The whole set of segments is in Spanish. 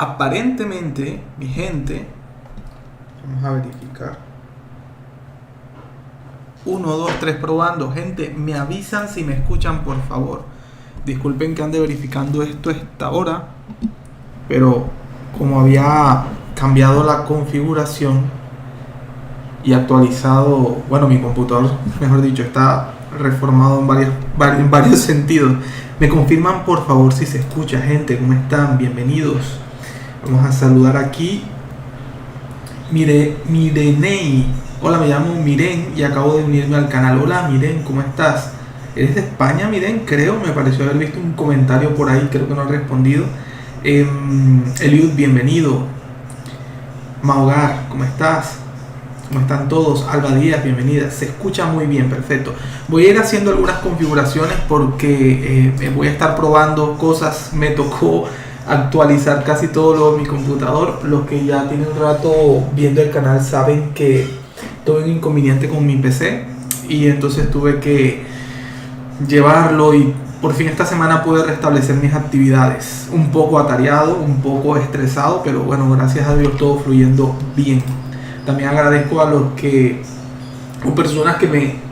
Aparentemente, mi gente, vamos a verificar. 1, 2, 3 probando. Gente, me avisan si me escuchan, por favor. Disculpen que ande verificando esto a esta hora, pero como había cambiado la configuración y actualizado, bueno, mi computador, mejor dicho, está reformado en varios sentidos. Me confirman, por favor, si se escucha. Gente, ¿cómo están? Bienvenidos. Vamos a saludar aquí. Mirenei. Hola, me llamo Miren y acabo de unirme al canal. Hola, Miren, ¿cómo estás? ¿Eres de España, Miren? Creo, me pareció haber visto un comentario por ahí, creo que no he respondido. Eliud, bienvenido. Mahogar, ¿cómo estás? ¿Cómo están todos? Alba Díaz, bienvenida. Se escucha muy bien, perfecto. Voy a ir haciendo algunas configuraciones porque voy a estar probando cosas. Me tocó actualizar casi todo lo de mi computador. Los que ya tienen un rato viendo el canal saben que tuve un inconveniente con mi PC y entonces tuve que llevarlo y por fin esta semana pude restablecer mis actividades. Un poco atareado, un poco estresado, pero bueno, gracias a Dios todo fluyendo bien. También agradezco a los que, o personas que me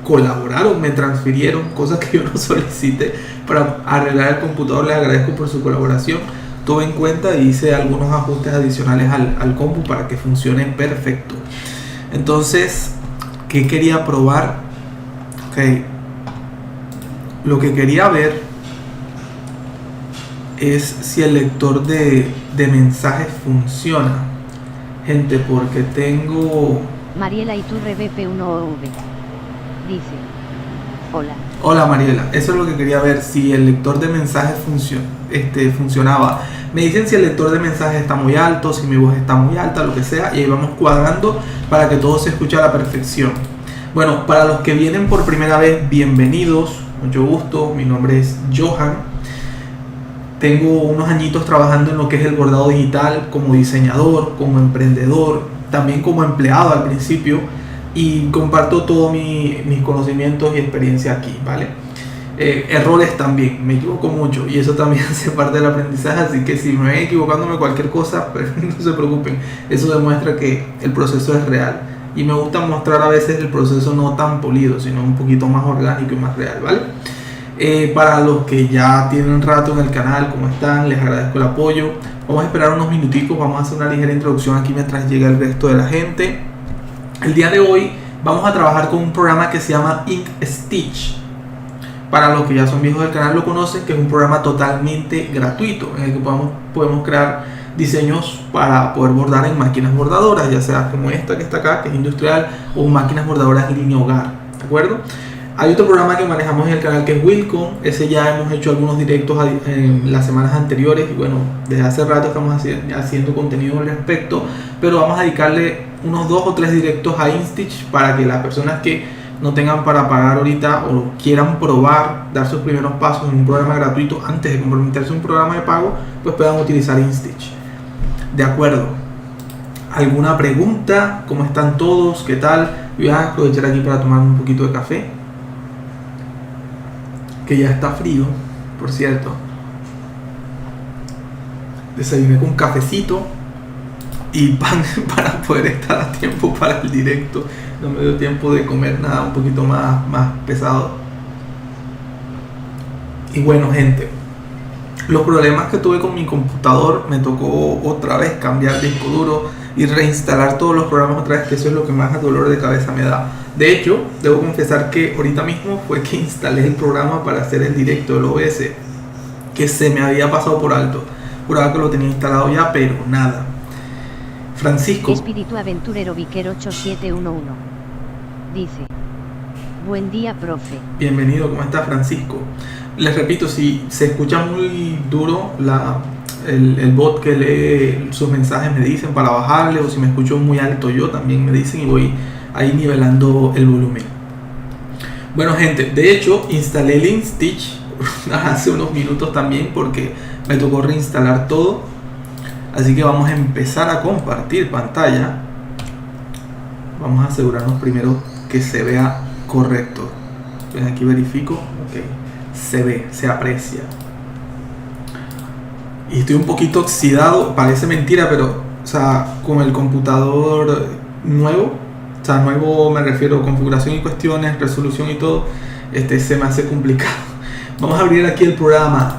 colaboraron, me transfirieron cosas que yo no solicité para arreglar el computador. Les agradezco por su colaboración. Tuve en cuenta y hice algunos ajustes adicionales al compu para que funcione perfecto. Entonces, ¿qué quería probar? Ok, lo que quería ver es si el lector de mensajes funciona. Gente, porque tengo... Mariela Iturre BP1OV dice: hola. Hola, Mariela, eso es lo que quería ver, si el lector de mensajes funcionaba. Me dicen si el lector de mensajes está muy alto, si mi voz está muy alta, lo que sea, y ahí vamos cuadrando para que todo se escuche a la perfección. Bueno, para los que vienen por primera vez, bienvenidos, mucho gusto, mi nombre es Johan. Tengo unos añitos trabajando en lo que es el bordado digital como diseñador, como emprendedor, también como empleado al principio, y comparto todos mis conocimientos y experiencia aquí, ¿vale? Errores también, me equivoco mucho y eso también hace parte del aprendizaje, así que si me voy equivocándome cualquier cosa, no se preocupen, eso demuestra que el proceso es real y me gusta mostrar a veces el proceso no tan polido, sino un poquito más orgánico y más real, ¿vale? Para los que ya tienen un rato en el canal, ¿cómo están? Les agradezco el apoyo. Vamos a esperar unos minuticos, vamos a hacer una ligera introducción aquí mientras llega el resto de la gente. El día de hoy vamos a trabajar con un programa que se llama Ink Stitch. Para los que ya son viejos del canal lo conocen, que es un programa totalmente gratuito en el que podemos crear diseños para poder bordar en máquinas bordadoras, ya sea como esta que está acá, que es industrial, o máquinas bordadoras en línea hogar, ¿de acuerdo? Hay otro programa que manejamos en el canal que es Wilcom. Ese ya hemos hecho algunos directos en las semanas anteriores y bueno, desde hace rato estamos haciendo contenido al respecto, pero vamos a dedicarle unos 2 o 3 directos a InStitch para que las personas que no tengan para pagar ahorita o quieran probar, dar sus primeros pasos en un programa gratuito antes de comprometerse a un programa de pago, pues puedan utilizar InStitch. De acuerdo. ¿Alguna pregunta? ¿Cómo están todos? ¿Qué tal? Voy a aprovechar aquí para tomar un poquito de café, que ya está frío, por cierto. Desayuné con cafecito y pan para poder estar a tiempo para el directo. No me dio tiempo de comer nada un poquito más pesado. Y bueno, gente, los problemas que tuve con mi computador, me tocó otra vez cambiar disco duro y reinstalar todos los programas otra vez, que eso es lo que más dolor de cabeza me da. De hecho, debo confesar que ahorita mismo fue que instalé el programa para hacer el directo del OBS, que se me había pasado por alto. Juraba que lo tenía instalado ya, pero nada. Francisco. Espíritu Aventurero Viquero 8711 dice: buen día, profe. Bienvenido, ¿cómo está Francisco? Les repito, si se escucha muy duro el bot que lee sus mensajes, me dicen para bajarle, o si me escucho muy alto yo también me dicen y voy ahí nivelando el volumen. Bueno, gente, de hecho instalé el InStitch hace unos minutos también porque me tocó reinstalar todo, así que vamos a empezar a compartir pantalla. Vamos a asegurarnos primero que se vea correcto. Aquí verifico, ok, se ve, se aprecia. y estoy un poquito oxidado, parece mentira, pero o sea, con el computador nuevo, o sea, nuevo me refiero a configuración y cuestiones, resolución y todo, se me hace complicado. Vamos a abrir aquí el programa.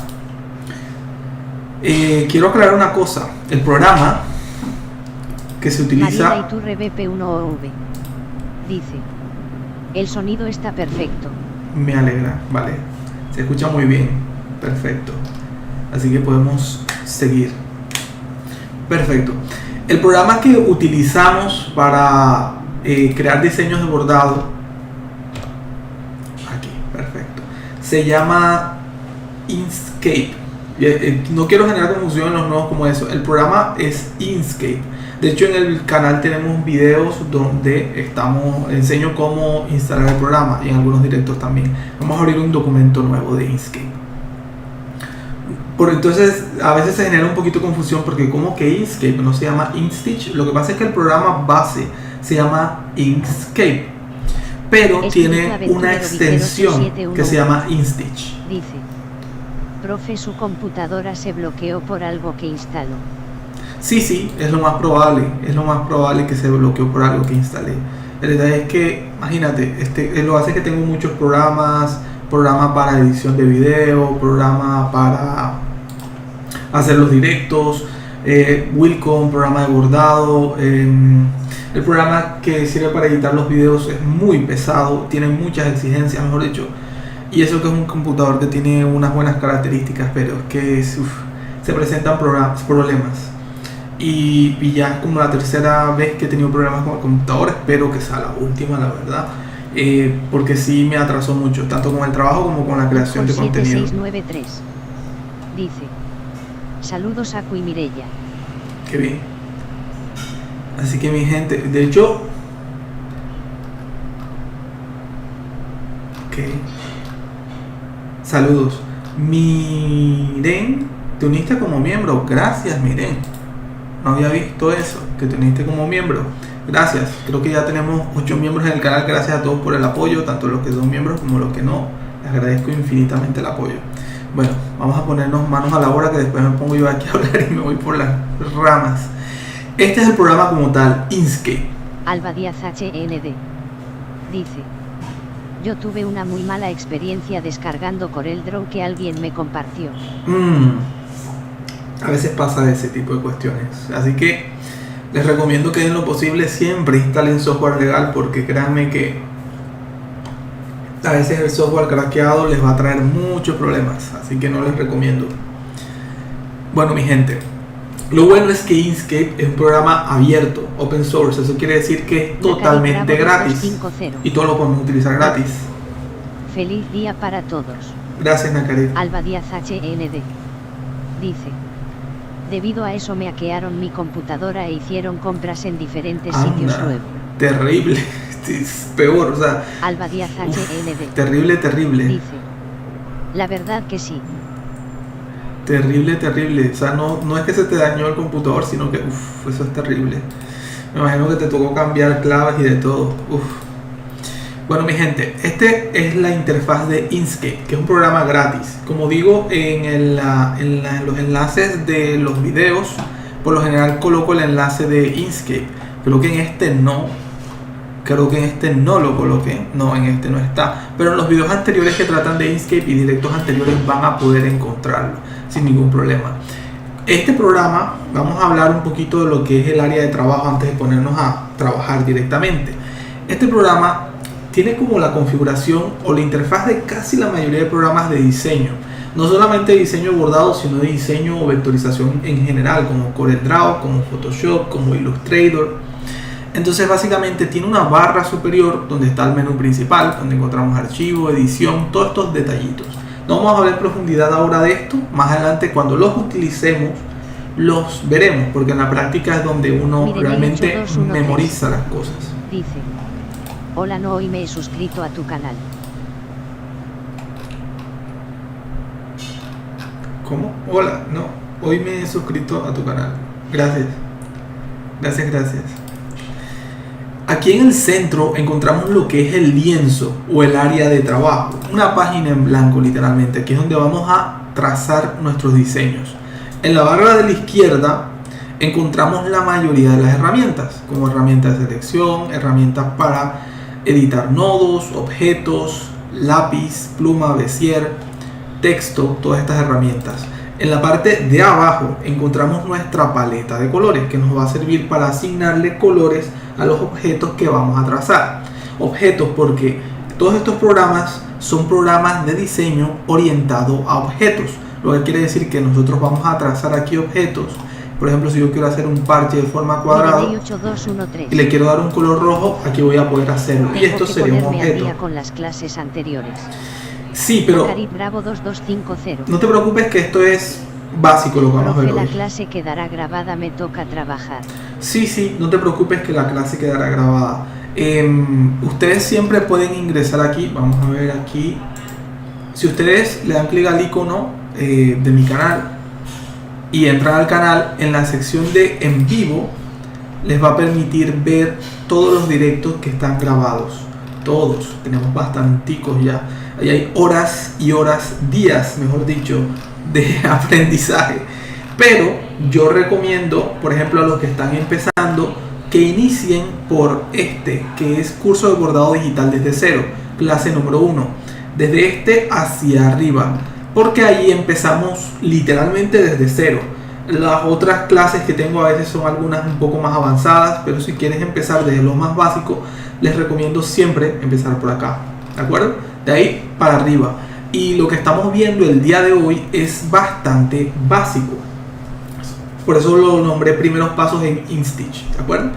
Quiero aclarar una cosa, el programa que se utiliza... Mariela Iturre BP1OV dice: el sonido está perfecto. Me alegra, vale, se escucha muy bien, perfecto, así que podemos seguir. Perfecto. El programa que utilizamos para crear diseños de bordado, aquí, perfecto, se llama Inkscape. No quiero generar confusión en los nuevos como eso. El programa es Inkscape. De hecho, en el canal tenemos videos donde enseño cómo instalar el programa, y en algunos directos también. Vamos a abrir un documento nuevo de Inkscape. Entonces, a veces se genera un poquito de confusión porque como que Inkscape no se llama Inkstitch. Lo que pasa es que el programa base se llama Inkscape, pero tiene una extensión que se llama Inkstitch. Dice: profe, su computadora se bloqueó por algo que instaló. Sí, es lo más probable que se bloqueó por algo que instalé. La verdad es que, imagínate, lo hace que tengo muchos programas, programa para edición de video, programa para hacer los directos, Wilcom, programa de bordado, el programa que sirve para editar los videos es muy pesado, tiene muchas exigencias, mejor dicho, y eso que es un computador que tiene unas buenas características, pero es que se presentan problemas. Y ya es como la tercera vez que he tenido problemas con el computador. Espero que sea la última, la verdad, porque sí me atrasó mucho, tanto con el trabajo como con la creación de contenido. 7693 dice: saludos a Cu y Mirella. Qué bien. Así que mi gente, de hecho, saludos. Miren, te uniste como miembro. Gracias, Miren. No había visto eso, que te uniste como miembro. Gracias. Creo que ya tenemos 8 miembros en el canal. Gracias a todos por el apoyo, tanto los que son miembros como los que no. Les agradezco infinitamente el apoyo. Bueno, vamos a ponernos manos a la obra, que después me pongo yo aquí a hablar y me voy por las ramas. Este es el programa como tal, Inkscape. Alba Díaz HND dice: yo tuve una muy mala experiencia descargando CorelDRAW que alguien me compartió. A veces pasa ese tipo de cuestiones, así que les recomiendo que en lo posible siempre instalen software legal, porque créanme que a veces el software craqueado les va a traer muchos problemas, así que no les recomiendo. Bueno, mi gente, lo bueno es que Inkscape es un programa abierto, open source. Eso quiere decir que es totalmente gratis y todos lo podemos utilizar gratis. Feliz día para todos. Gracias, Nakaret. Alba Díaz HND dice: debido a eso me hackearon mi computadora e hicieron compras en diferentes sitios web. Terrible, es peor, o sea. Alba Díaz HND. Terrible. Dice: la verdad que sí. Terrible. O sea, no es que se te dañó el computador, sino que, eso es terrible. Me imagino que te tocó cambiar claves y de todo. Bueno, mi gente, es la interfaz de Inkscape, que es un programa gratis. Como digo, en los enlaces de los videos, por lo general coloco el enlace de Inkscape. Creo que en este no lo coloqué. No, en este no está. Pero en los videos anteriores que tratan de Inkscape y directos anteriores van a poder encontrarlo sin ningún problema. Este programa, vamos a hablar un poquito de lo que es el área de trabajo antes de ponernos a trabajar directamente. Este programa tiene como la configuración o la interfaz de casi la mayoría de programas de diseño. No solamente de diseño bordado, sino de diseño o vectorización en general, como CorelDRAW, como Photoshop, como Illustrator. Entonces básicamente tiene una barra superior donde está el menú principal, donde encontramos archivo, edición, todos estos detallitos. No vamos a hablar en profundidad ahora de esto. Más adelante, cuando los utilicemos, los veremos, porque en la práctica es donde uno realmente memoriza las cosas. Dice: hola, no, hoy me he suscrito a tu canal. ¿Cómo? Hola, no, hoy me he suscrito a tu canal. Gracias. Aquí en el centro encontramos lo que es el lienzo o el área de trabajo. Una página en blanco, literalmente. Aquí es donde vamos a trazar nuestros diseños. En la barra de la izquierda encontramos la mayoría de las herramientas, como herramientas de selección, herramientas para editar nodos, objetos, lápiz, pluma, Bezier, texto, todas estas herramientas. En la parte de abajo encontramos nuestra paleta de colores, que nos va a servir para asignarle colores a los objetos que vamos a trazar. Objetos porque todos estos programas son programas de diseño orientado a objetos, lo que quiere decir que nosotros vamos a trazar aquí objetos. Por ejemplo, si yo quiero hacer un parche de forma cuadrada y le quiero dar un color rojo, aquí voy a poder hacerlo. Y esto sería un objeto. Con las clases anteriores. Sí, pero Bravo 2250. No te preocupes que esto es básico lo que vamos a ver hoy. La clase quedará grabada, me toca trabajar. Sí, no te preocupes que la clase quedará grabada. Ustedes siempre pueden ingresar aquí. Vamos a ver aquí. Si ustedes le dan clic al icono de mi canal y entran al canal, en la sección de en vivo les va a permitir ver todos los directos que están grabados. Todos, tenemos bastanticos ya. Ahí hay horas y horas, días mejor dicho, de aprendizaje. Pero yo recomiendo, por ejemplo, a los que están empezando, que inicien por este, que es curso de bordado digital desde cero, clase número 1, desde este hacia arriba, porque ahí empezamos literalmente desde cero. Las otras clases que tengo a veces son algunas un poco más avanzadas, pero si quieres empezar desde lo más básico, les recomiendo siempre empezar por acá, ¿de acuerdo? De ahí para arriba. Y lo que estamos viendo el día de hoy es bastante básico, por eso lo nombré primeros pasos en InStitch, ¿de acuerdo?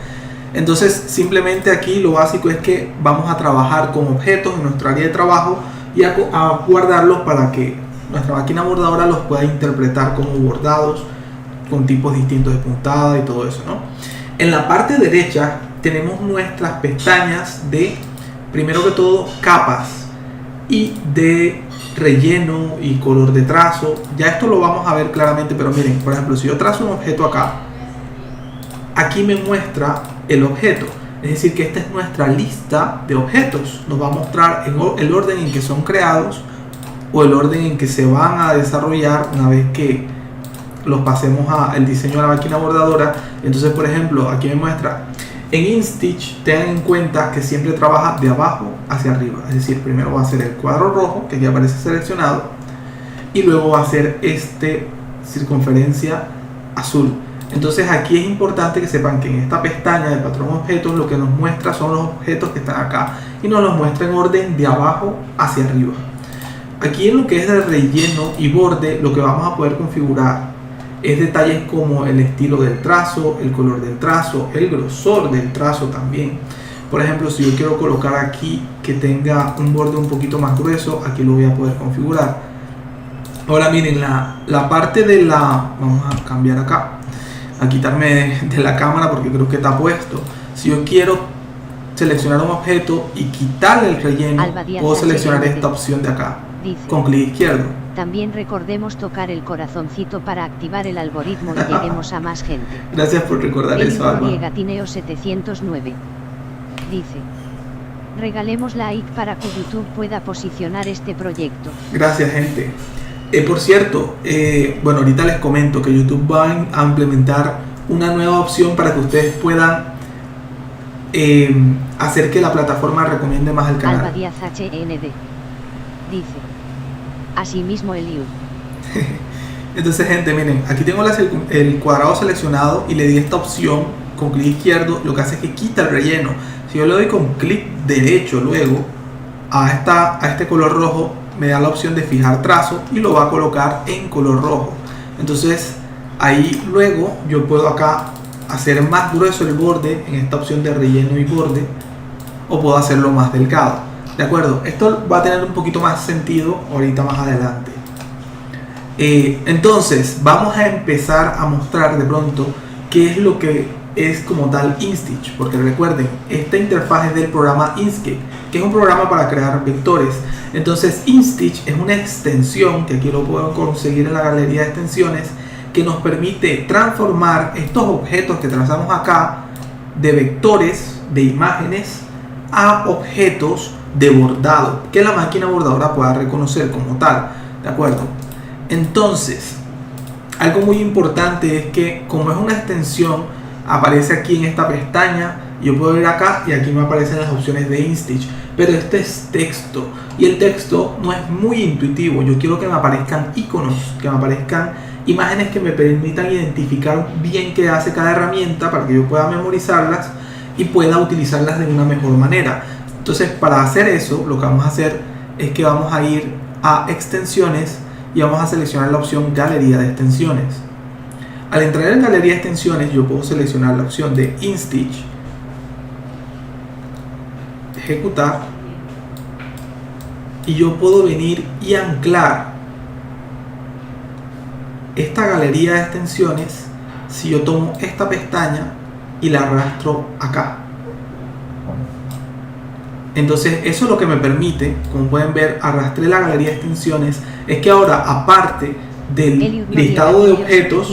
Entonces simplemente aquí lo básico es que vamos a trabajar con objetos en nuestro área de trabajo y a guardarlos para que nuestra máquina bordadora los pueda interpretar como bordados con tipos distintos de puntada y todo eso, ¿no? En la parte derecha tenemos nuestras pestañas de, primero que todo, capas y de relleno y color de trazo. Ya esto lo vamos a ver claramente, pero miren, por ejemplo, si yo trazo un objeto acá, aquí me muestra el objeto, es decir que esta es nuestra lista de objetos. Nos va a mostrar el orden en que son creados o el orden en que se van a desarrollar una vez que los pasemos al diseño de la máquina bordadora. Entonces, por ejemplo, aquí me muestra en InStitch, tengan en cuenta que siempre trabaja de abajo hacia arriba, es decir, primero va a ser el cuadro rojo que aquí aparece seleccionado y luego va a ser este circunferencia azul. Entonces aquí es importante que sepan que en esta pestaña de patrón objetos lo que nos muestra son los objetos que están acá y nos los muestra en orden de abajo hacia arriba. Aquí en lo que es el relleno y borde, lo que vamos a poder configurar es detalles como el estilo del trazo, el color del trazo, el grosor del trazo también. Por ejemplo, si yo quiero colocar aquí que tenga un borde un poquito más grueso, aquí lo voy a poder configurar. Ahora miren, la parte de la... Vamos a cambiar acá, a quitarme de la cámara porque creo que está puesto. Si yo quiero seleccionar un objeto y quitarle el relleno, puedo seleccionar esta opción de acá con clic izquierdo. También recordemos tocar el corazoncito para activar el algoritmo y lleguemos a más gente. Gracias por recordar eso, Alba. Gatineo 709 dice: regalemos like para que YouTube pueda posicionar este proyecto. Gracias, gente. Por cierto, bueno, ahorita les comento que YouTube va a implementar una nueva opción para que ustedes puedan hacer que la plataforma recomiende más el canal. Alba Díaz HND dice: asimismo Eliud. Entonces, gente, miren, aquí tengo el cuadrado seleccionado y le di esta opción con clic izquierdo. Lo que hace es que quita el relleno. Si yo le doy con clic derecho luego a este color rojo, me da la opción de fijar trazo y lo va a colocar en color rojo. Entonces ahí luego yo puedo acá hacer más grueso el borde en esta opción de relleno y borde, o puedo hacerlo más delgado. ¿De acuerdo? Esto va a tener un poquito más sentido ahorita más adelante. Entonces vamos a empezar a mostrar de pronto qué es lo que es como tal InStitch, porque recuerden, esta interfaz es del programa Inkscape, que es un programa para crear vectores. Entonces InStitch es una extensión que aquí lo puedo conseguir en la galería de extensiones, que nos permite transformar estos objetos que trazamos acá de vectores, de imágenes, a objetos de bordado que la máquina bordadora pueda reconocer como tal. ¿De acuerdo? Entonces Algo muy importante es que como es una extensión, aparece aquí en esta pestaña, yo puedo ir acá y aquí me aparecen las opciones de InStitch, pero este es texto y el texto no es muy intuitivo. Yo quiero que me aparezcan iconos, que me aparezcan imágenes que me permitan identificar bien qué hace cada herramienta para que yo pueda memorizarlas y pueda utilizarlas de una mejor manera. Entonces, para hacer eso, lo que vamos a hacer es que vamos a ir a extensiones y vamos a seleccionar la opción galería de extensiones. Al entrar en galería de extensiones, yo puedo seleccionar la opción de InStitch, ejecutar, y yo puedo venir y anclar esta galería de extensiones si yo tomo esta pestaña y la arrastro acá. Entonces eso es lo que me permite, como pueden ver, arrastré la galería de extensiones. Es que ahora, aparte del listado de objetos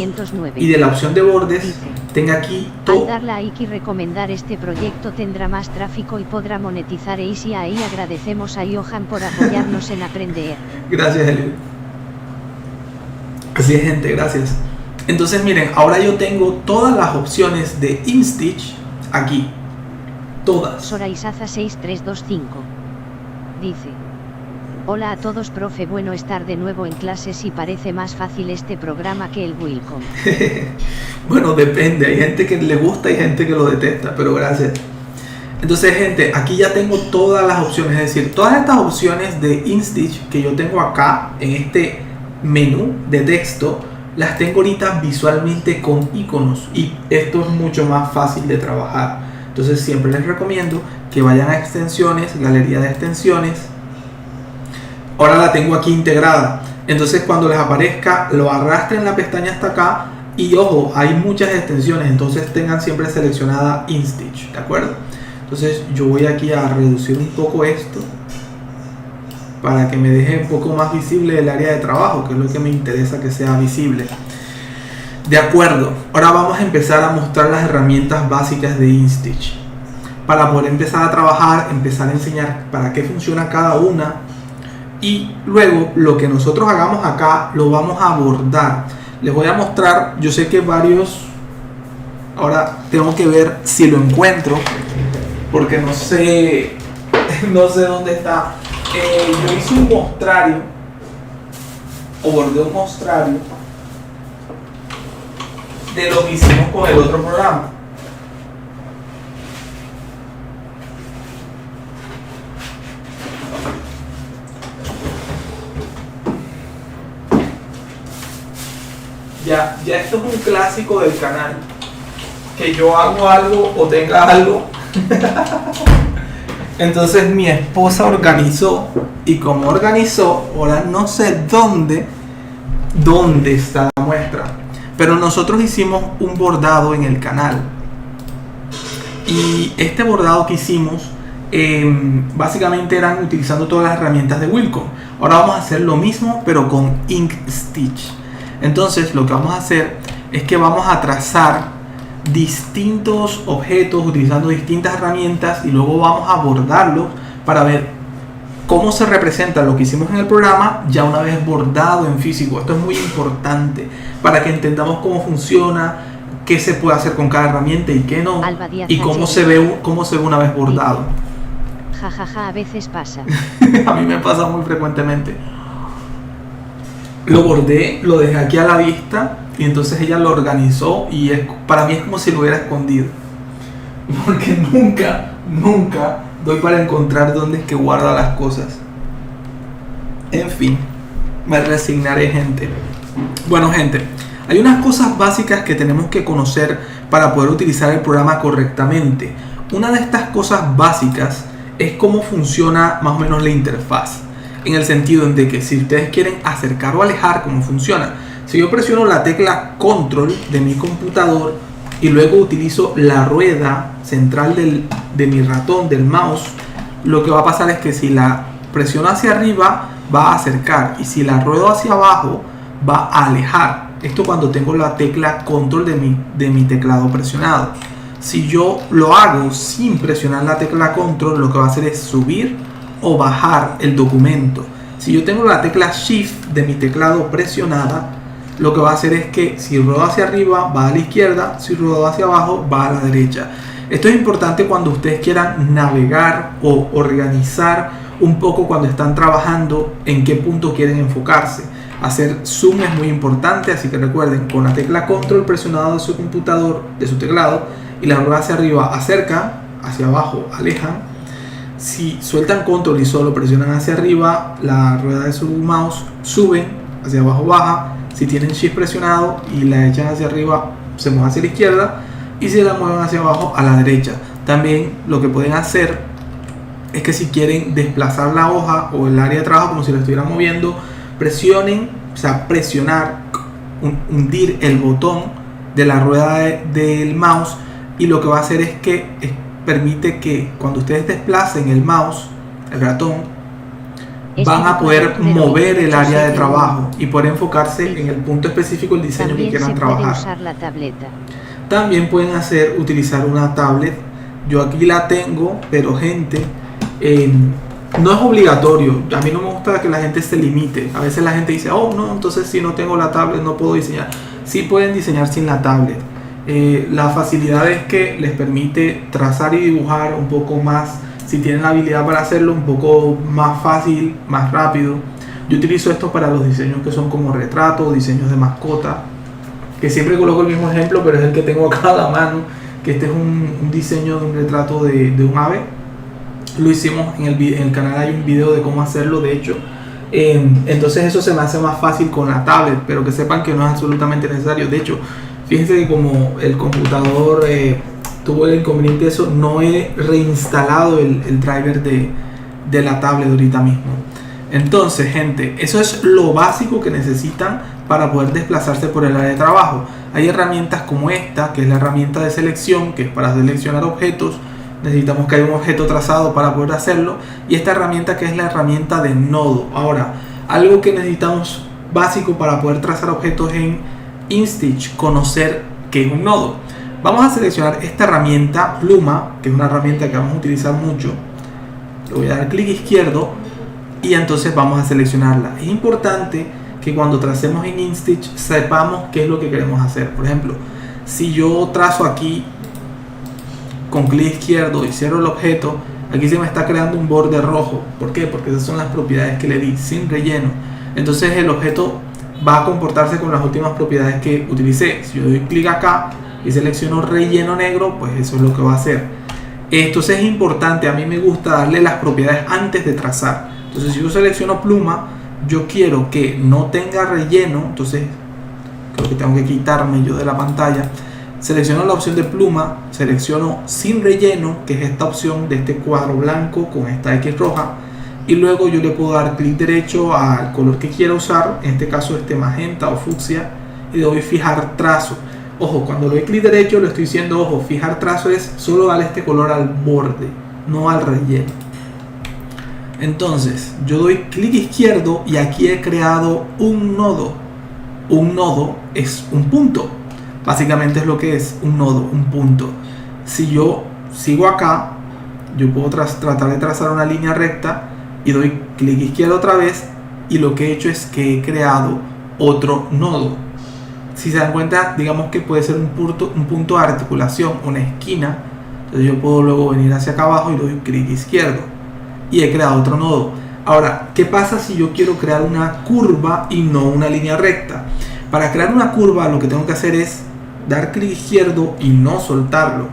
y de la opción de bordes, tenga aquí todo. Al dar like y recomendar este proyecto tendrá más tráfico y podrá monetizar. Y si ahí agradecemos a Johan por apoyarnos en aprender. Gracias, Elio. Así es, gente, gracias. Entonces miren, ahora yo tengo todas las opciones de InStitch aquí. Todas. Soraisaza 6325 dice: hola a todos, profe, bueno estar de nuevo en clases y parece más fácil este programa que el Wilcom. Bueno, depende, hay gente que le gusta y gente que lo detesta, pero gracias. Entonces, gente, aquí ya tengo todas las opciones, es decir, todas estas opciones de InStitch que yo tengo acá en este menú de texto, las tengo ahorita visualmente con iconos y esto es mucho más fácil de trabajar. Entonces siempre les recomiendo que vayan a extensiones, galería de extensiones. Ahora la tengo aquí integrada. Entonces cuando les aparezca, lo arrastren la pestaña hasta acá. Y ojo, hay muchas extensiones, entonces tengan siempre seleccionada InStitch, ¿de acuerdo? Entonces yo voy aquí a reducir un poco esto para que me deje un poco más visible el área de trabajo, que es lo que me interesa que sea visible. De acuerdo, ahora vamos a empezar a mostrar las herramientas básicas de InStitch. Para poder empezar a trabajar, empezar a enseñar para qué funciona cada una. Y luego lo que nosotros hagamos acá lo vamos a abordar. Les voy a mostrar, yo sé que varios, ahora tengo que ver si lo encuentro, porque no sé dónde está. Yo hice un mostrario, o bordé un mostrario de lo que hicimos con el otro programa. Ya esto es un clásico del canal, que yo hago algo o tenga algo. Entonces mi esposa organizó, y como organizó, ahora no sé dónde está la muestra. Pero nosotros hicimos un bordado en el canal. Y este bordado que hicimos, básicamente eran utilizando todas las herramientas de Wilcom. Ahora vamos a hacer lo mismo, pero con InStitch. Entonces lo que vamos a hacer es que vamos a trazar distintos objetos utilizando distintas herramientas y luego vamos a bordarlos para ver cómo se representa lo que hicimos en el programa ya una vez bordado en físico. Esto es muy importante para que entendamos cómo funciona, qué se puede hacer con cada herramienta y qué no, y cómo se ve una vez bordado. Jajaja, a veces pasa. A mí me pasa muy frecuentemente. Lo bordé, lo dejé aquí a la vista y entonces ella lo organizó y para mí es como si lo hubiera escondido. Porque nunca doy para encontrar dónde es que guarda las cosas. En fin, me resignaré, gente. Bueno, gente, hay unas cosas básicas que tenemos que conocer para poder utilizar el programa correctamente. Una de estas cosas básicas es cómo funciona más o menos la interfaz. En el sentido de que si ustedes quieren acercar o alejar, cómo funciona. Si yo presiono la tecla control de mi computador y luego utilizo la rueda central de mi ratón, del mouse, lo que va a pasar es que si la presiono hacia arriba va a acercar y si la ruedo hacia abajo va a alejar. Esto cuando tengo la tecla control de mi teclado presionado. Si yo lo hago sin presionar la tecla control, lo que va a hacer es subir o bajar el documento. Si yo tengo la tecla shift de mi teclado presionada, lo que va a hacer es que si ruedo hacia arriba va a la izquierda, si ruedo hacia abajo va a la derecha. Esto es importante cuando ustedes quieran navegar o organizar un poco cuando están trabajando en qué punto quieren enfocarse. Hacer zoom es muy importante, así que recuerden, con la tecla control presionada de su computador, de su teclado, y la rueda hacia arriba acercan, hacia abajo alejan. Si sueltan control y solo presionan hacia arriba la rueda de su mouse, suben, hacia abajo baja. Si tienen shift presionado y la echan hacia arriba, se mueve hacia la izquierda, y si la mueven hacia abajo, a la derecha. También lo que pueden hacer es que si quieren desplazar la hoja o el área de trabajo como si lo estuvieran moviendo, presionen, o sea, presionar, hundir el botón de la rueda del mouse, y lo que va a hacer es que permite que cuando ustedes desplacen el mouse, el ratón, van a poder mover el área de trabajo y poder enfocarse en el punto específico del diseño que quieran trabajar. Usar la tableta. También pueden utilizar una tablet. Yo aquí la tengo, pero gente, no es obligatorio. A mí no me gusta que la gente se limite. A veces la gente dice, oh no, entonces si no tengo la tablet no puedo diseñar. Sí pueden diseñar sin la tablet. La facilidad es que les permite trazar y dibujar un poco más, si tienen la habilidad para hacerlo, un poco más fácil, más rápido. Yo utilizo esto para los diseños que son como retratos, diseños de mascota, que siempre coloco el mismo ejemplo, pero es el que tengo acá a la mano, que este es un diseño de un retrato de un ave. Lo hicimos en el canal, hay un video de cómo hacerlo, de hecho. Entonces eso se me hace más fácil con la tablet, pero que sepan que no es absolutamente necesario. De hecho, fíjense que como el computador tuvo el inconveniente de eso, no he reinstalado el driver de la tablet ahorita mismo. Entonces, gente, eso es lo básico que necesitan para poder desplazarse por el área de trabajo. Hay herramientas como esta, que es la herramienta de selección, que es para seleccionar objetos. Necesitamos que haya un objeto trazado para poder hacerlo, y esta herramienta que es la herramienta de nodo. Ahora, algo que necesitamos básico para poder trazar objetos en InStitch, conocer qué es un nodo. Vamos a seleccionar esta herramienta pluma, que es una herramienta que vamos a utilizar mucho. Le voy a dar clic izquierdo y entonces vamos a seleccionarla. Es importante que cuando tracemos en InStitch sepamos qué es lo que queremos hacer. Por ejemplo, si yo trazo aquí con clic izquierdo y cierro el objeto, aquí se me está creando un borde rojo. ¿Por qué? Porque esas son las propiedades que le di, sin relleno. Entonces el objeto va a comportarse con las últimas propiedades que utilicé. Si yo doy clic acá y selecciono relleno negro, pues eso es lo que va a hacer. Entonces es importante, a mí me gusta darle las propiedades antes de trazar. Entonces si yo selecciono pluma, yo quiero que no tenga relleno, entonces creo que tengo que quitarme yo de la pantalla. Selecciono la opción de pluma, selecciono sin relleno, que es esta opción de este cuadro blanco con esta X roja, y luego yo le puedo dar clic derecho al color que quiera usar, en este caso este magenta o fucsia, y le doy fijar trazo. Ojo, cuando le doy clic derecho le estoy diciendo, ojo, fijar trazo es solo darle este color al borde, no al relleno. Entonces yo doy clic izquierdo y aquí he creado un nodo. Un nodo es un punto. Básicamente es lo que es un nodo, un punto. Si yo sigo acá, yo puedo tratar de trazar una línea recta y doy clic izquierdo otra vez, y lo que he hecho es que he creado otro nodo. Si se dan cuenta, digamos que puede ser un punto de articulación, una esquina. Entonces yo puedo luego venir hacia acá abajo y doy clic izquierdo y he creado otro nodo. Ahora, ¿qué pasa si yo quiero crear una curva y no una línea recta? Para crear una curva lo que tengo que hacer es dar clic izquierdo y no soltarlo.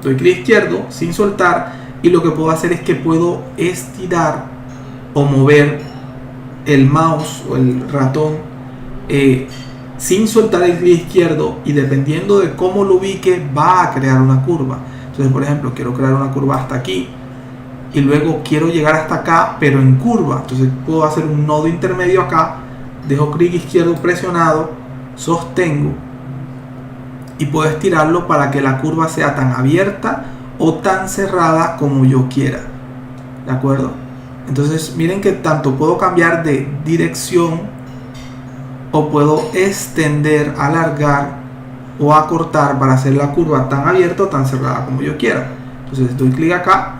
Doy clic izquierdo sin soltar, y lo que puedo hacer es que puedo estirar o mover el mouse o el ratón sin soltar el clic izquierdo, y dependiendo de cómo lo ubique va a crear una curva. Entonces, por ejemplo, quiero crear una curva hasta aquí y luego quiero llegar hasta acá pero en curva. Entonces puedo hacer un nodo intermedio acá, dejo clic izquierdo presionado, sostengo y puedo estirarlo para que la curva sea tan abierta o tan cerrada como yo quiera. ¿De acuerdo? Entonces miren que tanto puedo cambiar de dirección, o puedo extender, alargar o acortar para hacer la curva tan abierta o tan cerrada como yo quiera. Entonces doy clic acá,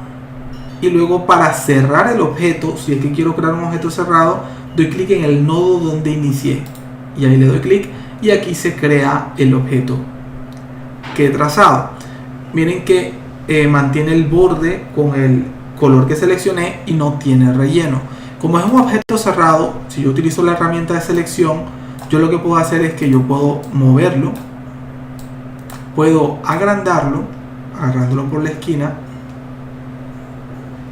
y luego para cerrar el objeto, si es que quiero crear un objeto cerrado, doy clic en el nodo donde inicié y ahí le doy clic, y aquí se crea el objeto que he trazado. Miren que mantiene el borde con el color que seleccioné y no tiene relleno. Como es un objeto cerrado, si yo utilizo la herramienta de selección, yo lo que puedo hacer es que yo puedo moverlo, puedo agrandarlo, agarrándolo por la esquina,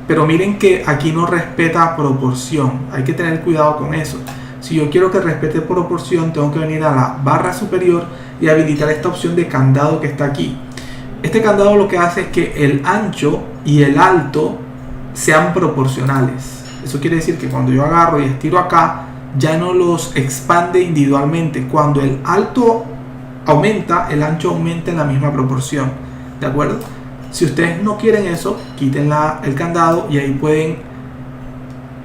pero miren que aquí no respeta proporción. Hay que tener cuidado con eso. Si yo quiero que respete proporción, tengo que venir a la barra superior y habilitar esta opción de candado que está aquí. Este candado lo que hace es que el ancho y el alto sean proporcionales. Eso quiere decir que cuando yo agarro y estiro acá, ya no los expande individualmente. Cuando el alto aumenta, el ancho aumenta en la misma proporción. ¿De acuerdo? Si ustedes no quieren eso, quiten el candado y ahí pueden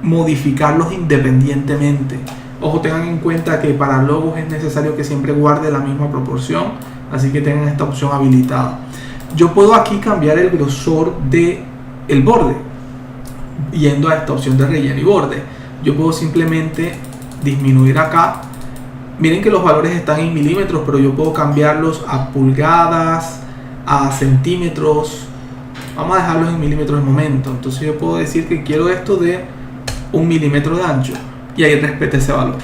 modificarlos independientemente. Ojo, tengan en cuenta que para logos es necesario que siempre guarde la misma proporción, así que tengan esta opción habilitada. Yo puedo aquí cambiar el grosor del borde, yendo a esta opción de relleno y borde. Yo puedo simplemente disminuir acá. Miren que los valores están en milímetros, pero yo puedo cambiarlos a pulgadas, a centímetros. Vamos a dejarlos en milímetros de momento. Entonces yo puedo decir que quiero esto de 1 milímetro de ancho y ahí respete ese valor.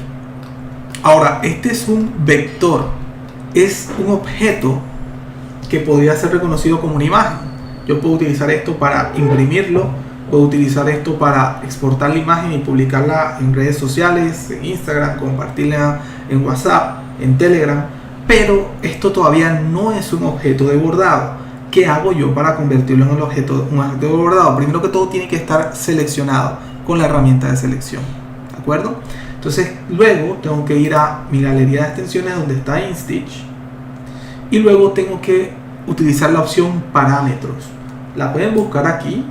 Ahora, este es un vector, es un objeto que podría ser reconocido como una imagen. Yo puedo utilizar esto para imprimirlo, puedo utilizar esto para exportar la imagen y publicarla en redes sociales, en Instagram, compartirla en WhatsApp, en Telegram, pero esto todavía no es un objeto de bordado. ¿Qué hago yo para convertirlo en un objeto de bordado? Primero que todo tiene que estar seleccionado con la herramienta de selección, ¿de acuerdo? Entonces luego tengo que ir a mi galería de extensiones donde está InStitch y luego tengo que utilizar la opción parámetros. La pueden buscar aquí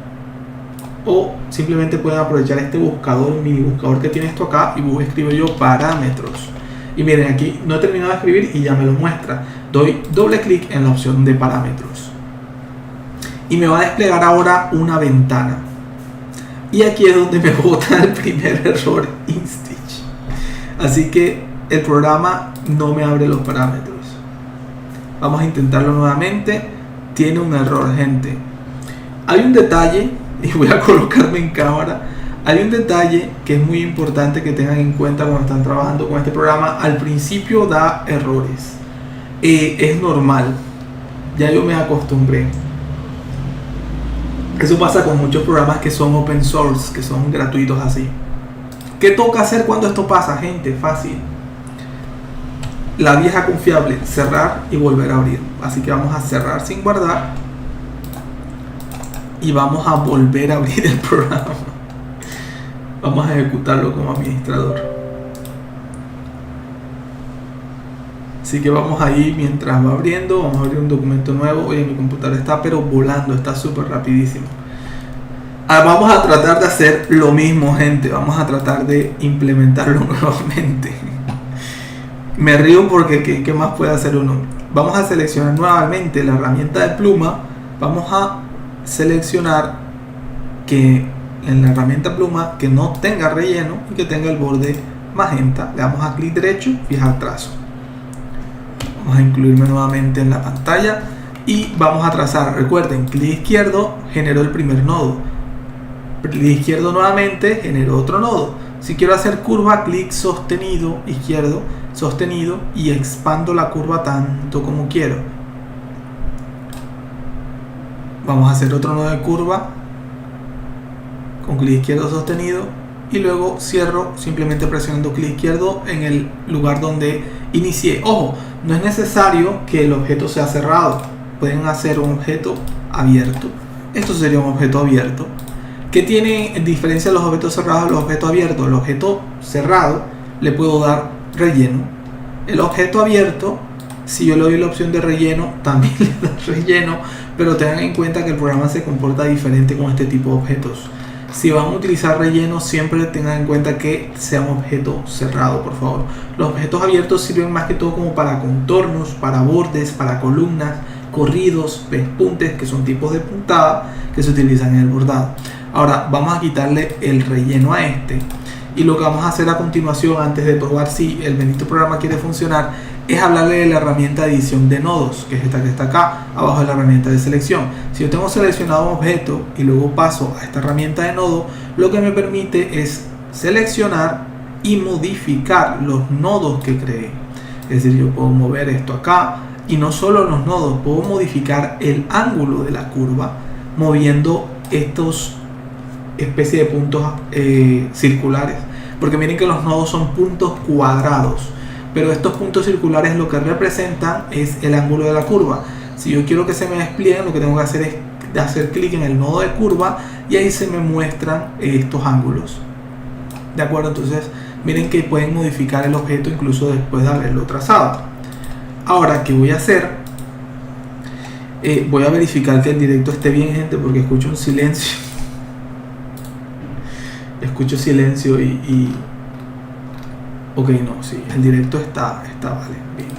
o simplemente pueden aprovechar este buscador, mini buscador que tiene esto acá, y escribo yo parámetros. Y miren, aquí no he terminado de escribir y ya me lo muestra. Doy doble clic en la opción de parámetros y me va a desplegar ahora una ventana. Y aquí es donde me bota el primer error InStitch. Así que el programa no me abre los parámetros. Vamos a intentarlo nuevamente. Tiene un error, gente. Hay un detalle, y voy a colocarme en cámara. Hay un detalle que es muy importante que tengan en cuenta cuando están trabajando con este programa. Al principio da errores. Es normal. Ya yo me acostumbré. Eso pasa con muchos programas que son open source, que son gratuitos así. ¿Qué toca hacer cuando esto pasa, gente? Fácil. La vieja confiable, cerrar y volver a abrir. Así que vamos a cerrar sin guardar y vamos a volver a abrir el programa. Vamos a ejecutarlo como administrador. Así que vamos ahí mientras va abriendo. Vamos a abrir un documento nuevo. Oye, mi computadora está pero volando, está súper rapidísimo. Vamos a tratar de hacer lo mismo, gente. Vamos a tratar de implementarlo nuevamente. Me río porque ¿qué más puede hacer uno? Vamos a seleccionar nuevamente la herramienta de pluma. Vamos a seleccionar que en la herramienta pluma que no tenga relleno y que tenga el borde magenta. Le damos a clic derecho, fijar trazo. Vamos a incluirme nuevamente en la pantalla y vamos a trazar. Recuerden, clic izquierdo generó el primer nodo. Clic izquierdo nuevamente generó otro nodo. Si quiero hacer curva, clic sostenido izquierdo, sostenido y expando la curva tanto como quiero. Vamos a hacer otro nodo de curva con clic izquierdo sostenido y luego cierro simplemente presionando clic izquierdo en el lugar donde inicié. Ojo, no es necesario que el objeto sea cerrado, pueden hacer un objeto abierto. Esto sería un objeto abierto. ¿Qué tiene en diferencia los objetos cerrados de los objetos abiertos? El objeto cerrado le puedo dar relleno. El objeto abierto, si yo le doy la opción de relleno, también le da relleno, pero tengan en cuenta que el programa se comporta diferente con este tipo de objetos. Si van a utilizar relleno, siempre tengan en cuenta que sea un objeto cerrado, por favor. Los objetos abiertos sirven más que todo como para contornos, para bordes, para columnas, corridos, pespuntes, que son tipos de puntada que se utilizan en el bordado. Ahora vamos a quitarle el relleno a este. Y lo que vamos a hacer a continuación, antes de probar si el bendito programa quiere funcionar, es hablarle de la herramienta de edición de nodos, que es esta que está acá, abajo de la herramienta de selección. Si yo tengo seleccionado un objeto y luego paso a esta herramienta de nodo, lo que me permite es seleccionar y modificar los nodos que creé. Es decir, yo puedo mover esto acá, y no solo los nodos, puedo modificar el ángulo de la curva moviendo estos especie de puntos circulares, porque miren que los nodos son puntos cuadrados, pero estos puntos circulares lo que representan es el ángulo de la curva. Si yo quiero que se me desplieguen, lo que tengo que hacer es hacer clic en el nodo de curva y ahí se me muestran estos ángulos. De acuerdo, entonces miren que pueden modificar el objeto incluso después de haberlo trazado. Ahora, ¿qué voy a hacer? Voy a verificar que el directo esté bien, gente, porque escucho un silencio. Escucho silencio y... Ok, no, sí, el directo está vale, bien.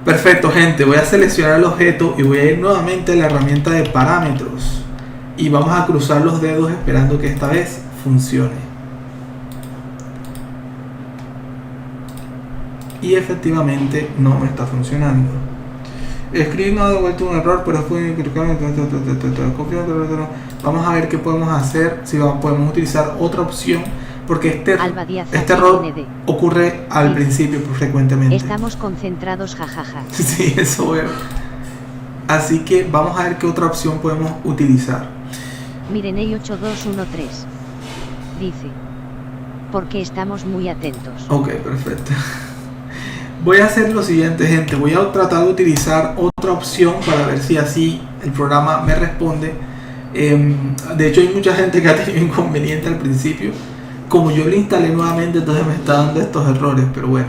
Perfecto, gente, voy a seleccionar el objeto y voy a ir nuevamente a la herramienta de parámetros. Y vamos a cruzar los dedos esperando que esta vez funcione. Y efectivamente no me está funcionando. Script no ha devuelto un error, pero fue... Vamos a ver qué podemos hacer, si podemos utilizar otra opción, porque este error ocurre al principio frecuentemente. Estamos concentrados, jajaja. Sí, eso es. Así que vamos a ver qué otra opción podemos utilizar. Mirenei 8213 dice: porque estamos muy atentos. Ok, perfecto. Voy a hacer lo siguiente, gente. Voy a tratar de utilizar otra opción para ver si así el programa me responde. De hecho, hay mucha gente que ha tenido inconveniente al principio. Como yo lo instalé nuevamente, entonces me está dando estos errores. Pero bueno,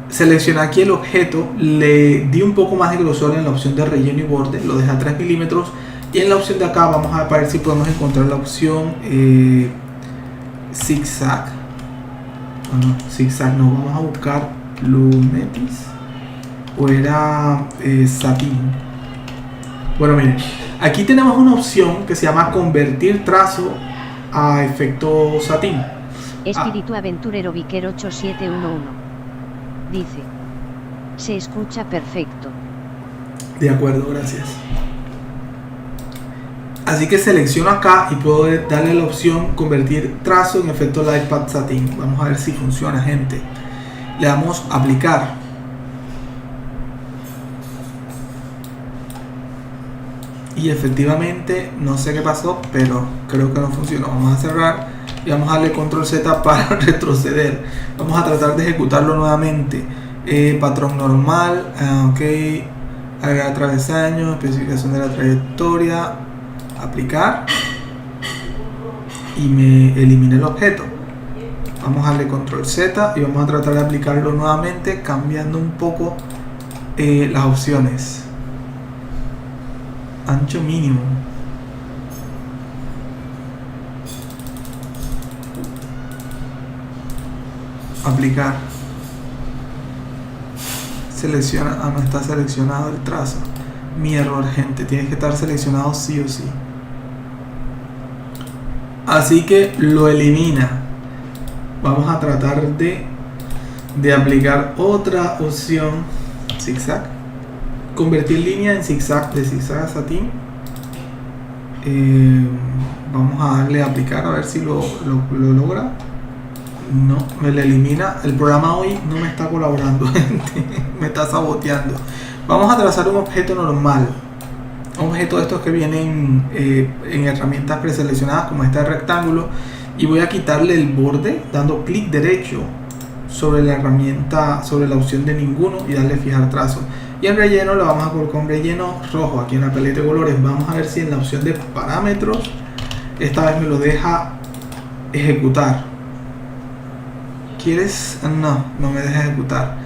seleccioné aquí el objeto, le di un poco más de grosor en la opción de relleno y borde, lo dejé a 3 milímetros. Y en la opción de acá vamos a ver si podemos encontrar la opción zigzag. No, zigzag no, vamos a buscar Lumetis o era satín. Bueno, miren, aquí tenemos una opción que se llama convertir trazo a efecto satín. Espíritu Aventurero Viquer 8711 dice: se escucha perfecto. De acuerdo, gracias. Así que selecciono acá y puedo darle la opción convertir trazo en efecto Lightpath satín. Vamos a ver si funciona, gente. Le damos a aplicar. Y efectivamente, no sé qué pasó, pero creo que no funcionó. Vamos a cerrar y vamos a darle control Z para retroceder. Vamos a tratar de ejecutarlo nuevamente. Patrón normal, ok. Agregar travesaño, especificación de la trayectoria, aplicar. Y me elimina el objeto. Vamos a darle control Z y vamos a tratar de aplicarlo nuevamente, cambiando un poco las opciones. Ancho mínimo. Aplicar. Selecciona. No está seleccionado el trazo. Mi error, gente. Tiene que estar seleccionado sí o sí. Así que lo elimina. Vamos a tratar de aplicar otra opción. Zigzag. Convertir línea en zigzag, de zigzag a satín. Vamos a darle a aplicar a ver si lo logra. No, me lo elimina. El programa hoy no me está colaborando, gente. Me está saboteando. Vamos a trazar un objeto normal. Un objeto de estos que vienen en herramientas preseleccionadas, como este rectángulo. Y voy a quitarle el borde dando clic derecho sobre la herramienta, sobre la opción de ninguno, y darle fijar trazo. Y en relleno le vamos a colocar un relleno rojo aquí en la paleta de colores. Vamos a ver si en la opción de parámetros esta vez me lo deja ejecutar. ¿Quieres? No me deja ejecutar.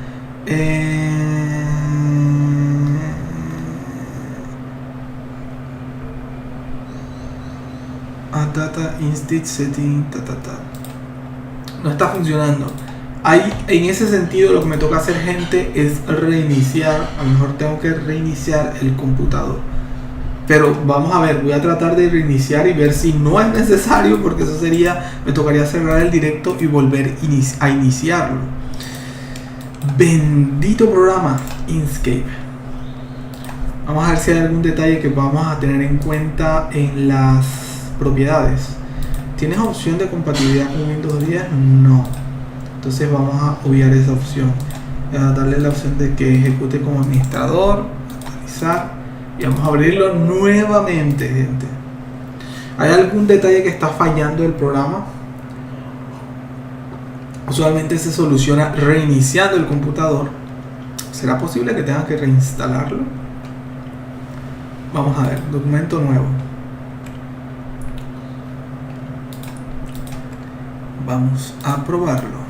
Data instit setting no está funcionando. Ahí, en ese sentido, lo que me toca hacer, gente, es reiniciar. A lo mejor tengo que reiniciar el computador, pero vamos a ver, voy a tratar de reiniciar y ver si no es necesario, porque eso sería, me tocaría cerrar el directo y volver a iniciarlo. Bendito programa Inkscape. Vamos a ver si hay algún detalle que vamos a tener en cuenta en las propiedades. ¿Tienes opción de compatibilidad con Windows 10? No. Entonces vamos a obviar esa opción. A darle la opción de que ejecute como administrador, actualizar, y vamos a abrirlo nuevamente, gente. ¿Hay algún detalle que está fallando del programa? Usualmente se soluciona reiniciando el computador. ¿Será posible que tenga que reinstalarlo? Vamos a ver, documento nuevo. Vamos a probarlo.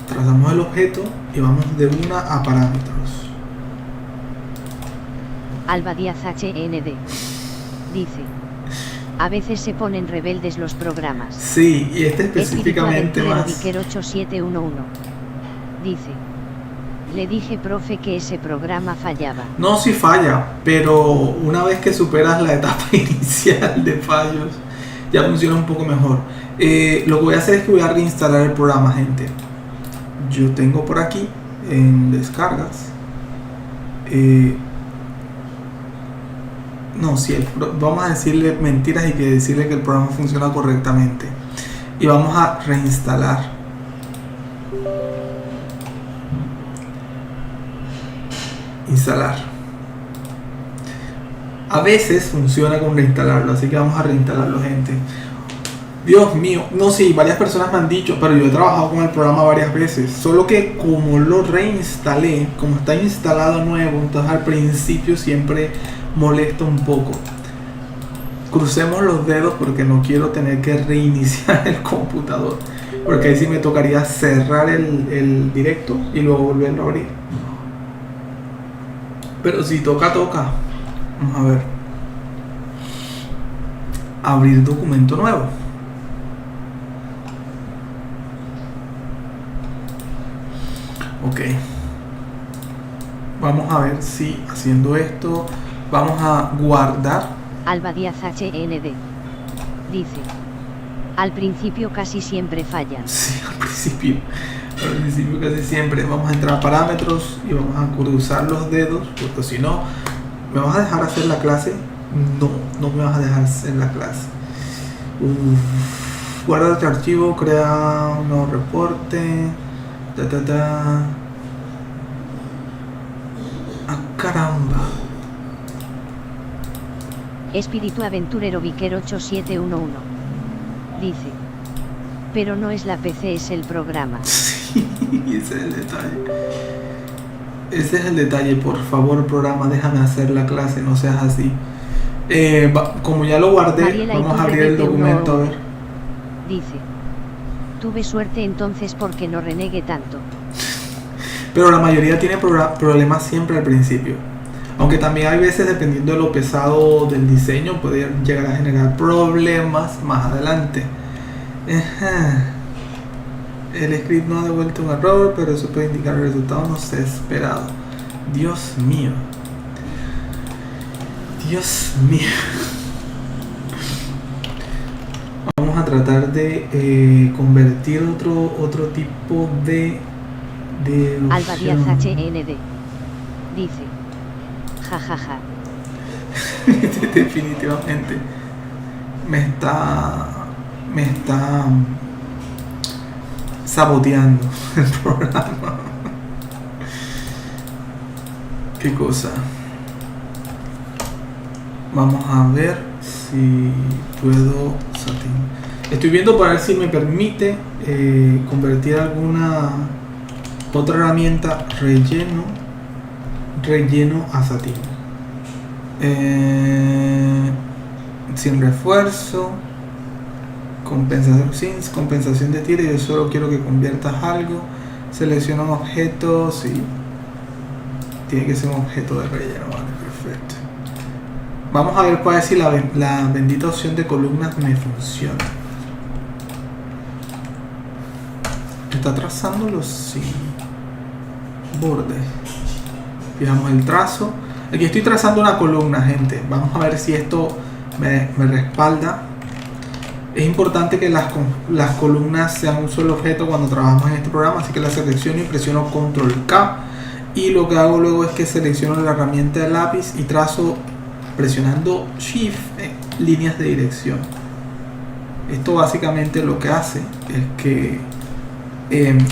Trazamos el objeto y vamos de una a parámetros. Alba Díaz HND dice: a veces se ponen rebeldes los programas. Sí, y este específicamente más. Viquer 8711 dice: le dije, profe, que ese programa fallaba. No, sí falla, pero una vez que superas la etapa inicial de fallos, ya funciona un poco mejor. Lo que voy a hacer es que voy a reinstalar el programa, gente. Yo tengo por aquí en descargas. No, sí, vamos a decirle mentiras y que decirle que el programa funciona correctamente. Y vamos a reinstalar. Instalar. A veces funciona con reinstalarlo, así que vamos a reinstalarlo, gente. Dios mío, no, sí, varias personas me han dicho, pero yo he trabajado con el programa varias veces, solo que como lo reinstalé, como está instalado nuevo, entonces al principio siempre molesta un poco. Crucemos los dedos porque no quiero tener que reiniciar el computador, porque ahí sí me tocaría cerrar el directo y luego volverlo a abrir. Pero si toca, toca. Vamos a ver. Abrir documento nuevo. Ok. Vamos a ver si haciendo esto vamos a guardar. Alba Díaz HND dice: al principio casi siempre fallan. Sí, al principio casi siempre. Vamos a entrar a parámetros y vamos a cruzar los dedos, porque si no, ¿me vas a dejar hacer la clase? No me vas a dejar hacer la clase. Guarda este archivo, crea un nuevo reporte. Ah, caramba. Espíritu Aventurero Viquer 8711 dice: pero no es la PC, es el programa. Sí, ese es el detalle. Ese es el detalle. Por favor, programa, déjame hacer la clase, no seas así. Como ya lo guardé, Mariela, vamos a abrir el documento a ver. Dice: tuve suerte entonces porque no renegué tanto. Pero la mayoría tiene problemas siempre al principio. Aunque también hay veces, dependiendo de lo pesado del diseño, puede llegar a generar problemas más adelante. El script no ha devuelto un error, pero eso puede indicar el resultado no se esperado. Dios mío. Dios mío. Vamos a tratar de convertir otro tipo de Alba Díaz HND dice: jajaja. Definitivamente me está saboteando el programa. Qué cosa. Vamos a ver si puedo. Estoy viendo para ver si me permite convertir alguna otra herramienta relleno a satín. Sin refuerzo, compensación de tiro. Yo solo quiero que conviertas algo. Selecciona un objeto. Sí, tiene que ser un objeto de relleno. Vale, perfecto. Vamos a ver cuál es si la bendita opción de columnas me funciona. Está trazando sin borde. Fijamos el trazo. Aquí estoy trazando una columna, gente. Vamos a ver si esto me respalda. Es importante que las columnas sean un solo objeto cuando trabajamos en este programa, así que la selecciono y presiono control K, y lo que hago luego es que selecciono la herramienta de lápiz y trazo presionando shift líneas de dirección. Esto básicamente lo que hace es que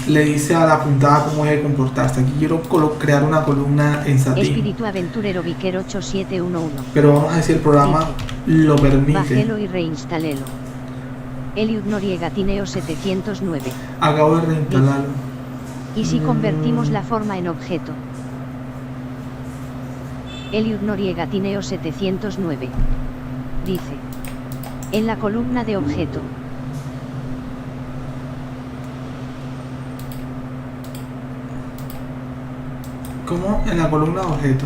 le dice a la puntada cómo debe comportarse. Aquí quiero crear una columna en satín. Espíritu Aventurero Viquer 8711. Pero vamos a ver si el programa lo permite. Bájelo y reinstalelo. Eliud Noriega Tineo 709. Acabo de reinstalarlo. ¿Y si convertimos la forma en objeto? Eliud Noriega Tineo 709. Dice. En la columna de objeto. ¿Cómo? En la columna de objeto.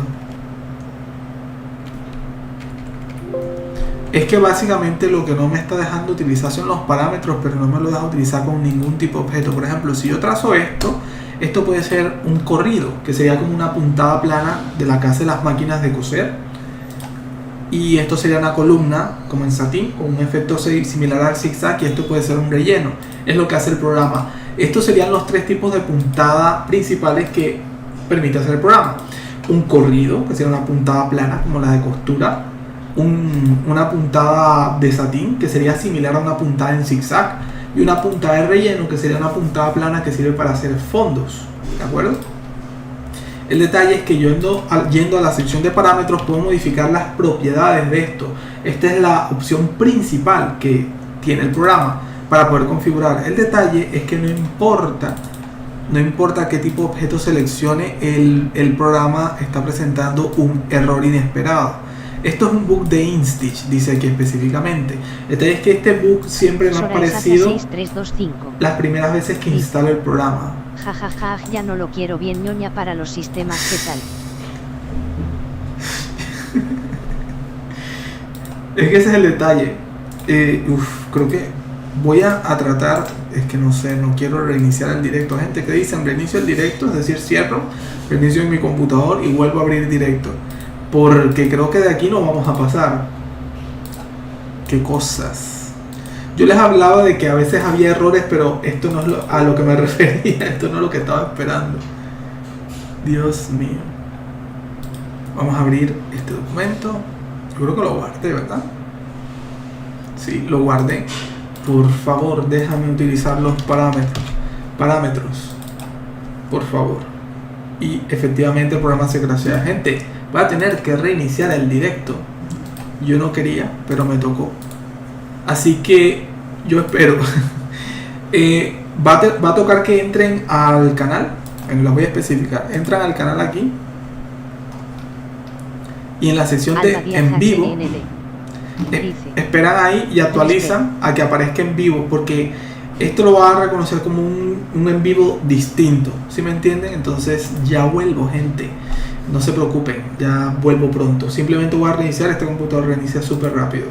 Es que básicamente lo que no me está dejando utilizar son los parámetros, pero no me lo deja utilizar con ningún tipo de objeto. Por ejemplo, si yo trazo esto puede ser un corrido, que sería como una puntada plana de la que hace las máquinas de coser. Y esto sería una columna, como en satín, con un efecto similar al zigzag, y esto puede ser un relleno. Es lo que hace el programa. Estos serían los tres tipos de puntada principales que permite hacer el programa. Un corrido, que sería una puntada plana, como la de costura. Una puntada de satín, que sería similar a una puntada en zigzag, y una puntada de relleno, que sería una puntada plana que sirve para hacer fondos, ¿de acuerdo? El detalle es que yo yendo a la sección de parámetros puedo modificar las propiedades de esto. Esta es la opción principal que tiene el programa para poder configurar. El detalle es que no importa qué tipo de objeto seleccione, el programa está presentando un error inesperado. Esto es un bug de Institch, dice aquí específicamente. El detalle es que este bug siempre me ha aparecido las primeras veces que instalo el programa. Jajaja, ya no lo quiero bien ñoña para los sistemas, ¿qué tal? Es que ese es el detalle. Creo que voy a tratar, es que no sé, no quiero reiniciar el directo. Gente que dicen reinicio el directo, es decir, cierro, reinicio en mi computador y vuelvo a abrir directo. Porque creo que de aquí no vamos a pasar. Qué cosas. Yo les hablaba de que a veces había errores, pero esto no es a lo que me refería. Esto no es lo que estaba esperando. Dios mío. Vamos a abrir este documento. Yo creo que lo guardé, ¿verdad? Sí, lo guardé. Por favor, déjame utilizar los parámetros. Por favor. Y efectivamente el programa se crashea. Gente, voy a tener que reiniciar el directo. Yo no quería, pero me tocó. Así que yo espero. Va a tocar que entren al canal. Bueno, los voy a especificar. Entran al canal aquí. Y en la sección de en vivo, esperan ahí y actualizan a que aparezca en vivo. Porque esto lo va a reconocer como un en vivo distinto. ¿Sí me entienden? Entonces ya vuelvo, gente. No se preocupen, ya vuelvo pronto. Simplemente voy a reiniciar. Este computador reinicia súper rápido.